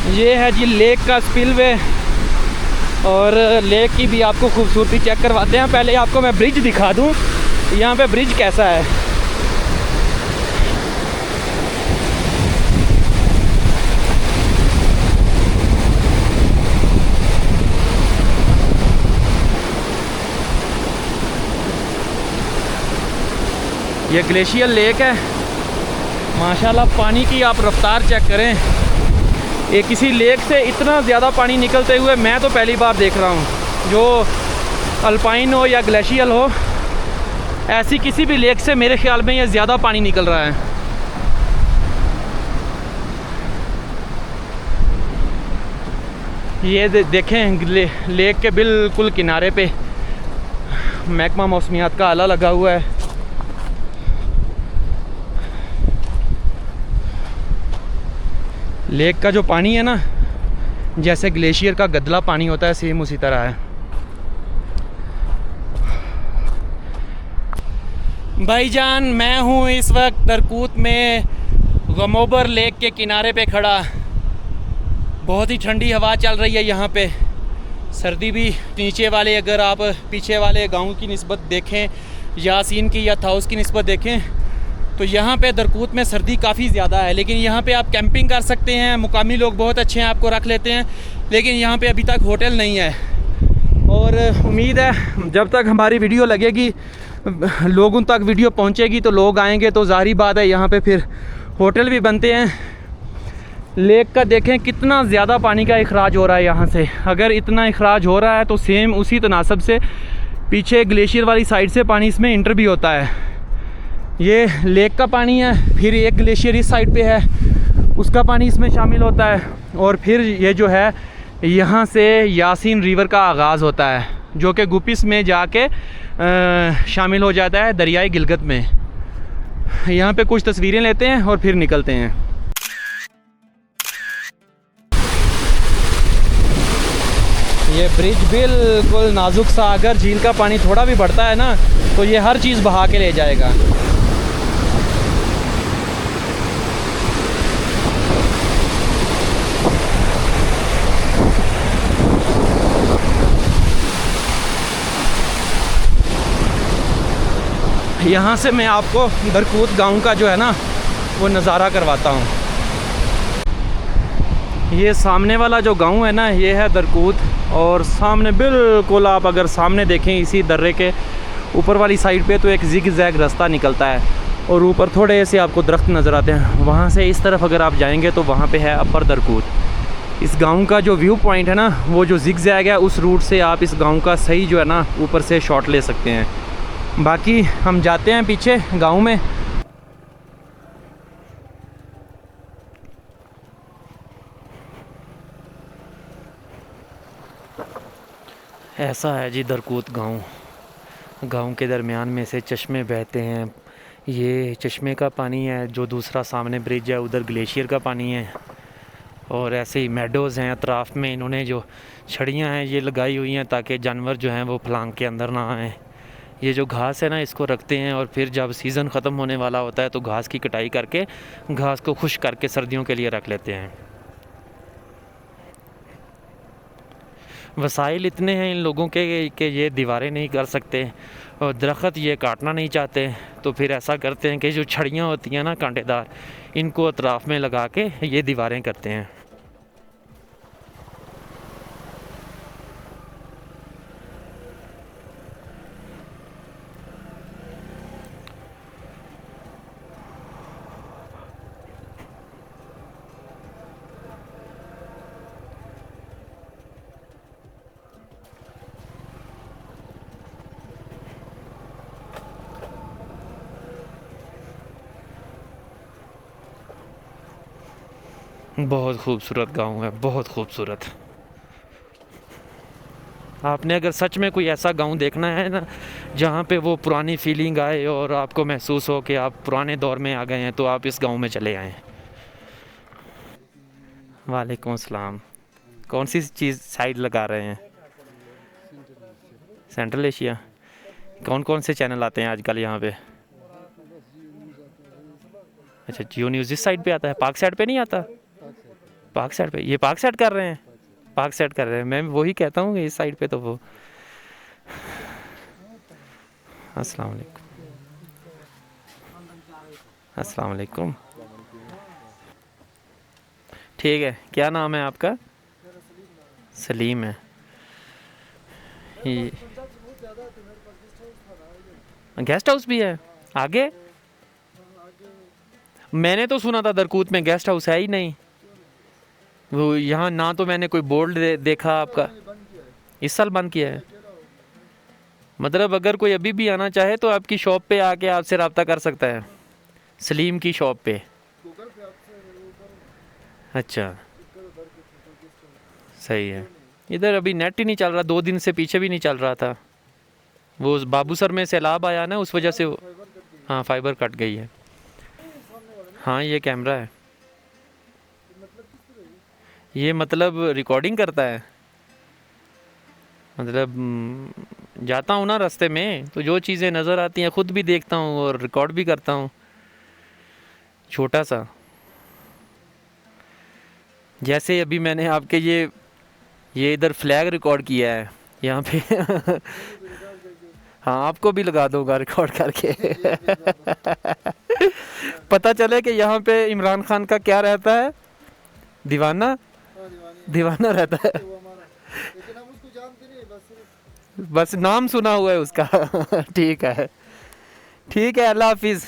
ये है जी लेक का स्पिलवे और लेक की भी आपको खूबसूरती चेक करवाते हैं। पहले आपको मैं ब्रिज दिखा दूं, यहाँ पे ब्रिज कैसा है। ये ग्लेशियर लेक है माशाल्लाह पानी की आप रफ्तार चेक करें। ये किसी लेक से इतना ज़्यादा पानी निकलते हुए मैं तो पहली बार देख रहा हूँ। जो अल्पाइन हो या ग्लेशियल हो, ऐसी किसी भी लेक से मेरे ख्याल में ये ज़्यादा पानी निकल रहा है। ये देखें लेक के बिल्कुल किनारे पे महकमा मौसमियात का आला लगा हुआ है। लेक का जो पानी है ना, जैसे ग्लेशियर का गदला पानी होता है, सेम उसी तरह है। भाईजान, मैं हूँ इस वक्त दरकूत में गमोबर लेक के किनारे पे खड़ा। बहुत ही ठंडी हवा चल रही है यहाँ पे। सर्दी भी नीचे वाले, अगर आप पीछे वाले गांव की निस्बत देखें, यासीन की या ताउस की निस्बत देखें, तो यहाँ पे दरकूत में सर्दी काफ़ी ज़्यादा है। लेकिन यहाँ पे आप कैंपिंग कर सकते हैं, मुकामी लोग बहुत अच्छे हैं, आपको रख लेते हैं। लेकिन यहाँ पे अभी तक होटल नहीं है, और उम्मीद है जब तक हमारी वीडियो लगेगी, लोगों तक वीडियो पहुँचेगी, तो लोग आएंगे तो ज़ाहिर बात है यहाँ पे फिर होटल भी बनते हैं। लेक का देखें कितना ज़्यादा पानी का इखराज हो रहा है यहाँ से। अगर इतना इखराज हो रहा है तो सेम उसी तनासब से पीछे ग्लेशियर वाली साइड से पानी इसमें इंटर भी होता है। ये लेक का पानी है, फिर एक ग्लेशियर इस साइड पे है, उसका पानी इसमें शामिल होता है, और फिर ये जो है यहाँ से यासीन रिवर का आगाज़ होता है, जो कि गुपिस में जाके शामिल हो जाता है दरियाए गिलगत में। यहाँ पे कुछ तस्वीरें लेते हैं और फिर निकलते हैं। ये ब्रिज बिल्कुल नाजुक सा, अगर झील का पानी थोड़ा भी बढ़ता है ना, तो ये हर चीज़ बहा के ले जाएगा। यहाँ से मैं आपको दरकूत गांव का जो है ना वो नज़ारा करवाता हूँ। ये सामने वाला जो गांव है ना, ये है दरकूत, और सामने बिल्कुल आप अगर सामने देखें इसी दर्रे के ऊपर वाली साइड पे तो एक जिग जैग रास्ता निकलता है, और ऊपर थोड़े से आपको दरख्त नज़र आते हैं। वहाँ से इस तरफ अगर आप जाएंगे तो वहाँ पे है अपर दरकूत। इस गांव का जो व्यू पॉइंट है ना, वो जो जिग जैग है, उस रूट से आप इस गांव का सही जो है ना ऊपर से शॉट ले सकते हैं। बाकी हम जाते हैं पीछे गांव में। ऐसा है जी दरकूत गांव। गांव के दरमियान में से चश्मे बहते हैं। ये चश्मे का पानी है, जो दूसरा सामने ब्रिज है उधर ग्लेशियर का पानी है। और ऐसे ही मेडोज़ हैं अतराफ़ में। इन्होंने जो छड़ियाँ हैं ये लगाई हुई हैं ताकि जानवर जो हैं वो फलांग के अंदर ना आएँ। ये जो घास है ना, इसको रखते हैं, और फिर जब सीज़न ख़त्म होने वाला होता है तो घास की कटाई करके घास को खुश्क करके सर्दियों के लिए रख लेते हैं। वसाइल इतने हैं इन लोगों के कि ये दीवारें नहीं कर सकते, और दरख्त ये काटना नहीं चाहते, तो फिर ऐसा करते हैं कि जो छड़ियाँ होती हैं ना कांटेदार, इनको अतराफ़ में लगा के ये दीवारें करते हैं। बहुत खूबसूरत गांव है, बहुत खूबसूरत। आपने अगर सच में कोई ऐसा गांव देखना है ना जहाँ पे वो पुरानी फीलिंग आए और आपको महसूस हो कि आप पुराने दौर में आ गए हैं, तो आप इस गांव में चले आएँ। वालेकुम अस्सलाम। कौन सी चीज़ साइड लगा रहे हैं? Central Asia. कौन कौन से चैनल आते हैं आजकल यहाँ पे? अच्छा, जियो न्यूज़ इस साइड पे आता है, पाक साइड पे नहीं आता? पाक साइड पे, ये पाक साइड कर रहे हैं, पाक साइड कर रहे हैं। मैं वही कहता हूँ कि इस साइड पे तो वो। अस्सलाम वालेकुम। अस्सलाम वालेकुम। ठीक है, क्या नाम है आपका? सलीम है। ये गेस्ट हाउस भी है आगे? मैंने तो सुना था दरकूत में गेस्ट हाउस है ही नहीं, वो यहाँ ना तो मैंने कोई बोर्ड देखा आपका। इस साल बंद किया है। मतलब अगर कोई अभी भी आना चाहे तो आपकी शॉप पे आके आपसे रब्ता कर सकता है, सलीम की शॉप पे। अच्छा सही है। इधर अभी नेट ही नहीं चल रहा, 2 दिन से पीछे भी नहीं चल रहा था। वो बाबूसर में सैलाब आया ना, उस वजह से हाँ फाइबर कट गई है। हाँ ये कैमरा है, ये मतलब रिकॉर्डिंग करता है। मतलब जाता हूँ ना रास्ते में तो जो चीज़ें नज़र आती हैं ख़ुद भी देखता हूँ और रिकॉर्ड भी करता हूँ, छोटा सा। जैसे अभी मैंने आपके ये इधर फ्लैग रिकॉर्ड किया है यहाँ पे हाँ आपको भी लगा दूंगा रिकॉर्ड करके पता चले कि यहाँ पे इमरान खान का क्या रहता है, दीवाना दीवाना रहता है। बस नाम सुना हुआ है उसका ठीक है, ठीक है, अल्लाह हाफिज़।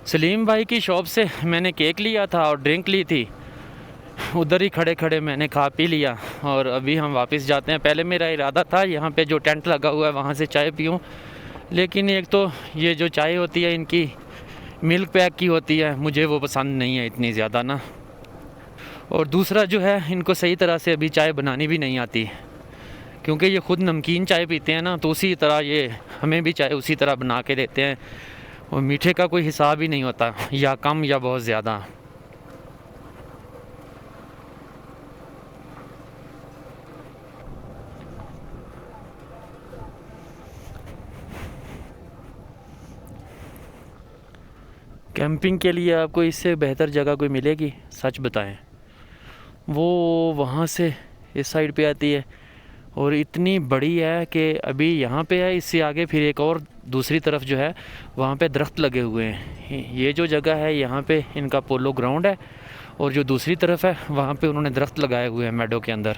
सलीम भाई की शॉप से मैंने केक लिया था और ड्रिंक ली थी, उधर ही खड़े खड़े मैंने खा पी लिया और अभी हम वापस जाते हैं। पहले मेरा इरादा था यहाँ पे जो टेंट लगा हुआ है वहाँ से चाय पीऊँ, लेकिन एक तो ये जो चाय होती है इनकी मिल्क पैक की होती है, मुझे वो पसंद नहीं है इतनी ज़्यादा ना। और दूसरा जो है इनको सही तरह से अभी चाय बनानी भी नहीं आती, क्योंकि ये ख़ुद नमकीन चाय पीते हैं ना, तो उसी तरह ये हमें भी चाय उसी तरह बना के देते हैं और मीठे का कोई हिसाब ही नहीं होता, या कम या बहुत ज़्यादा। कैंपिंग के लिए आपको इससे बेहतर जगह कोई मिलेगी? सच बताएं। वो वहाँ से इस साइड पे आती है और इतनी बड़ी है कि अभी यहाँ पे है, इससे आगे फिर एक और दूसरी तरफ जो है वहाँ पे दरख्त लगे हुए हैं। ये जो जगह है यहाँ पे इनका पोलो ग्राउंड है और जो दूसरी तरफ है वहाँ पे उन्होंने दरख्त लगाए हुए हैं मेडो के अंदर।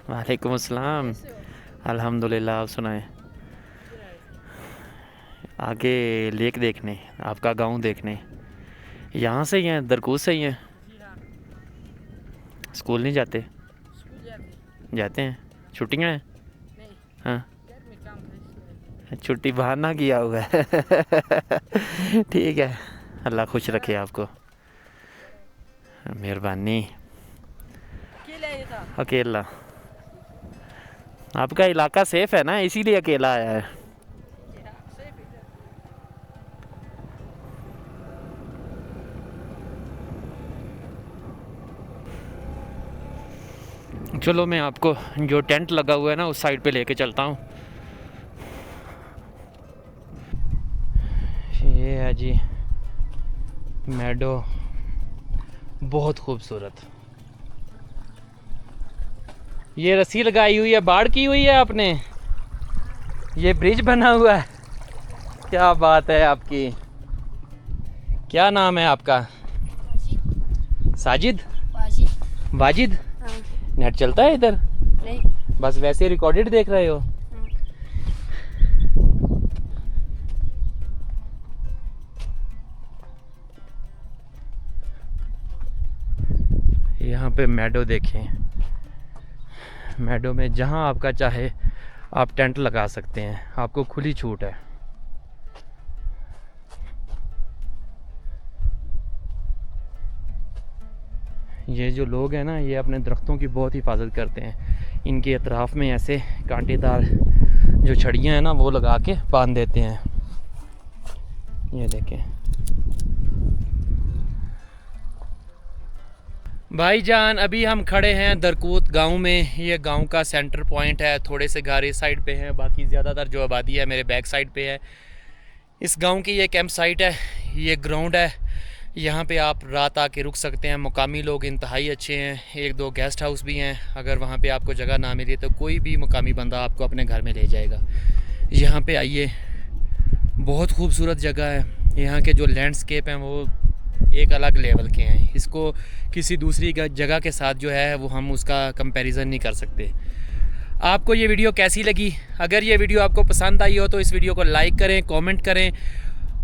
वालेकुम अस्सलाम। अल्हम्दुलिल्लाह। आप सुनाएं? आगे लेक देखने, आपका गांव देखने। यहाँ से ही हैं, दरकूत से ही हैं? स्कूल नहीं जाते? जाते हैं, छुट्टियाँ हैं? हाँ छुट्टी बहाना किया हुआ है ठीक है, अल्लाह खुश रखे आपको, मेहरबानी। अकेला? आपका इलाका सेफ है ना, इसीलिए अकेला आया है। चलो मैं आपको जो टेंट लगा हुआ है ना उस साइड पे लेके चलता हूँ। ये है जी मेडो, बहुत खूबसूरत। ये रस्सी लगाई हुई है, बाड़ की हुई है आपने, ये ब्रिज बना हुआ है। क्या बात है आपकी। क्या नाम है आपका? साजिद? वाजिद? हाँ। नेट चलता है इधर? नहीं। बस वैसे रिकॉर्डेड देख रहे हो? यहाँ पे मेडो देखें, मेडो में जहाँ आपका चाहे आप टेंट लगा सकते हैं, आपको खुली छूट है। ये जो लोग हैं ना, ये अपने दरख्तों की बहुत हिफाजत करते हैं। इनके अतराफ़ में ऐसे कांटेदार जो छड़ियाँ हैं ना वो लगा के बांध देते हैं। ये देखें भाईजान, अभी हम खड़े हैं दरकूत गांव में। ये गांव का सेंटर पॉइंट है, थोड़े से घर इस साइड पे हैं, बाकी ज़्यादातर जो आबादी है मेरे बैक साइड पे है। इस गांव की ये कैंप साइट है, ये ग्राउंड है, यहाँ पे आप रात आके रुक सकते हैं। मुकामी लोग इंतहाई अच्छे हैं, 1-2 गेस्ट हाउस भी हैं। अगर वहाँ पे आपको जगह ना मिले तो कोई भी मुकामी बंदा आपको अपने घर में ले जाएगा। यहाँ पे आइए, बहुत खूबसूरत जगह है। यहाँ के जो लैंडस्केप हैं वो एक अलग लेवल के हैं। इसको किसी दूसरी जगह के साथ जो है वो हम उसका कंपैरिजन नहीं कर सकते। आपको ये वीडियो कैसी लगी? अगर ये वीडियो आपको पसंद आई हो तो इस वीडियो को लाइक करें, कमेंट करें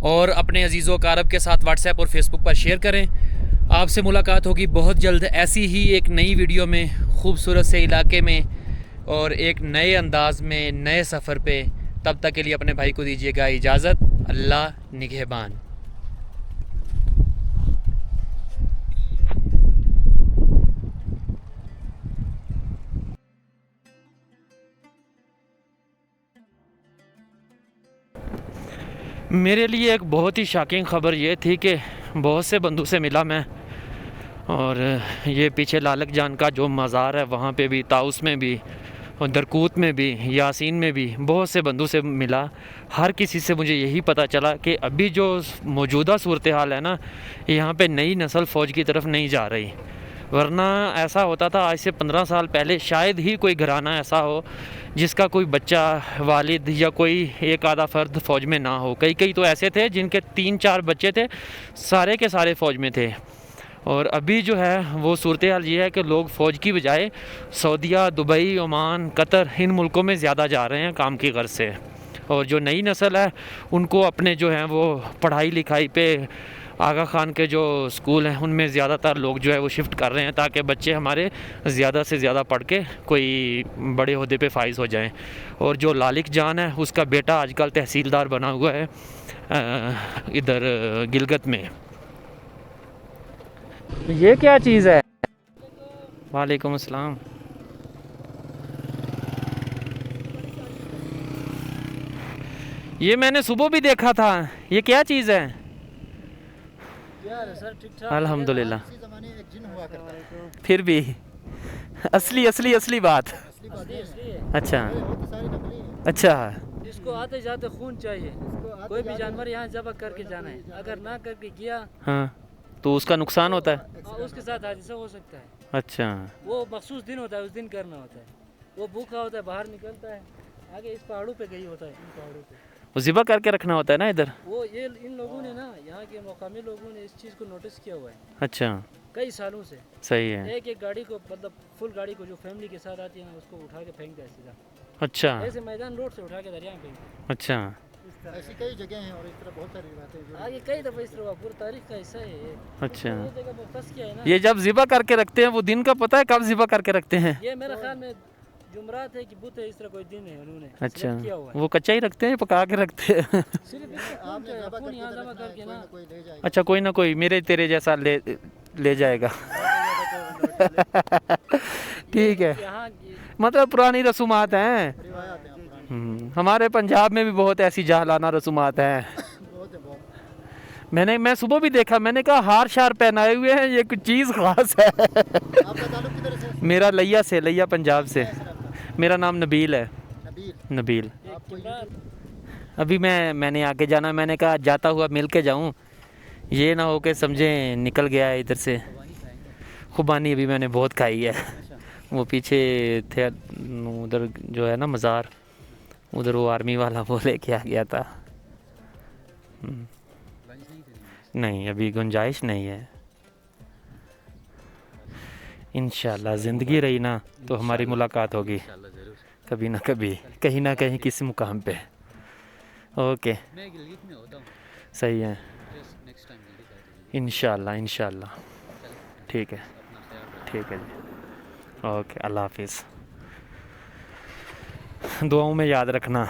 और अपने अजीज़ों कारब के साथ व्हाट्सएप और फेसबुक पर शेयर करें। आपसे मुलाकात होगी बहुत जल्द ऐसी ही एक नई वीडियो में, खूबसूरत से इलाके में और एक नए अंदाज में, नए सफ़र पे। तब तक के लिए अपने भाई को दीजिएगा इजाज़त। अल्लाह निगहबान। मेरे लिए एक बहुत ही शॉकिंग ख़बर ये थी कि बहुत से बंदों से मिला मैं, और ये पीछे लालक जान का जो मज़ार है वहाँ पे भी, ताउस में भी और दरकूत में भी, यासीन में भी बहुत से बंदों से मिला। हर किसी से मुझे यही पता चला कि अभी जो मौजूदा सूरत हाल है ना, यहाँ पे नई नस्ल फ़ौज की तरफ नहीं जा रही। वरना ऐसा होता था आज से 15 साल पहले शायद ही कोई घराना ऐसा हो जिसका कोई बच्चा, वालिद या कोई एक आधा फ़र्द फ़ौज में ना हो। कई तो ऐसे थे जिनके 3-4 बच्चे थे, सारे के सारे फ़ौज में थे। और अभी जो है वो सूरत हाल ये है कि लोग फ़ौज की बजाय सऊदीया, दुबई, ओमान, कतर, इन मुल्कों में ज़्यादा जा रहे हैं काम की गर्ज से। और जो नई नस्ल है उनको अपने जो हैं वो पढ़ाई लिखाई पे, आगा खान के जो स्कूल हैं उनमें ज़्यादातर लोग जो है वो शिफ्ट कर रहे हैं ताकि बच्चे हमारे ज़्यादा से ज़्यादा पढ़ के कोई बड़े ओहदे पे फाइज हो जाएं। और जो लालिक जान है उसका बेटा आजकल तहसीलदार बना हुआ है इधर गिलगित में। ये क्या चीज़ है? वालेकुम अस्सलाम। ये मैंने सुबह भी देखा था। ये क्या चीज़ है? अल्हम्दुलिल्लाह। फिर भी असली बात। अच्छा अच्छा। इसको आते जाते खून चाहिए। कोई भी जानवर यहाँ जबा करके जाना है, अगर ना करके गया हाँ तो उसका नुकसान होता है। उसके साथ हादसा हो सकता है। अच्छा। वो मखसूस दिन होता है, उस दिन करना होता है। वो भूखा होता है, बाहर निकलता है, आगे इस पहाड़ों पे गई होता है, इन पहाड़ों पे वो ज़िबा करके रखना होता है ना इधर। वो ये इन लोगों ने ना, यहाँ के मकामी लोगों ने इस चीज़ को नोटिस किया हुआ है अच्छा। कई सालों से। सही है। एक गाड़ी को, मतलब फुल गाड़ी को जो फैमिली के साथ आती है ना, उसको उठा के फेंक दिया सीधा। अच्छा ऐसे मैदान रोड से उठा के दरिया में फेंक। अच्छा। ऐसी कई जगह हैं और इस तरह बहुत सारी बातें आगे कई दफ़ा इस तरह पूरी तारीख का हिस्सा है ये। अच्छा। ये जगह पर फंस गया है ना। ये जब ज़िबा करके रखते हैं वो दिन का पता है कब ज़िबा करके रखते हैं? ये मेरे ख्याल में जुमरात है कि बुध है, इस तरह कोई दिन है उन्होंने अच्छा। select किया हुआ है। वो कच्चा ही रखते हैं, पका के रखते हैं? सिर्फ इसको खून यहाँ जमा करके ना, कोई ले जाएगा। अच्छा, कोई ना कोई मेरे तेरे जैसा ले जाएगा। ठीक है, यहाँ मतलब पुरानी रसूमात हैं। हमारे पंजाब में भी बहुत ऐसी जाहलाना रसूमात हैं। मैं सुबह भी देखा, मैंने कहा हार शार पहनाए हुए हैं, ये कुछ चीज़ खास है। आपका ताल्लुक किधर से? मेरा लिया पंजाब से। मेरा नाम नबील है। नबील। अभी मैंने आगे जाना, मैंने कहा जाता हुआ मिल के जाऊँ, ये ना हो के समझें निकल गया है इधर से। खुबानी अभी मैंने बहुत खाई है। वो पीछे थे उधर जो है ना मज़ार, उधर वो आर्मी वाला वो लेके आ गया था। नहीं, अभी गुंजाइश नहीं है। इंशाल्लाह ज़िंदगी रही ना तो हमारी मुलाकात होगी कभी ना कभी, कहीं ना कहीं किसी मुकाम पे। ओके, मैं गिलगित में होता हूँ। सही है। नेक्स्ट टाइम इंशाल्लाह। ठीक है जी। ओके, अल्लाह हाफिज़। दुआओं में याद रखना।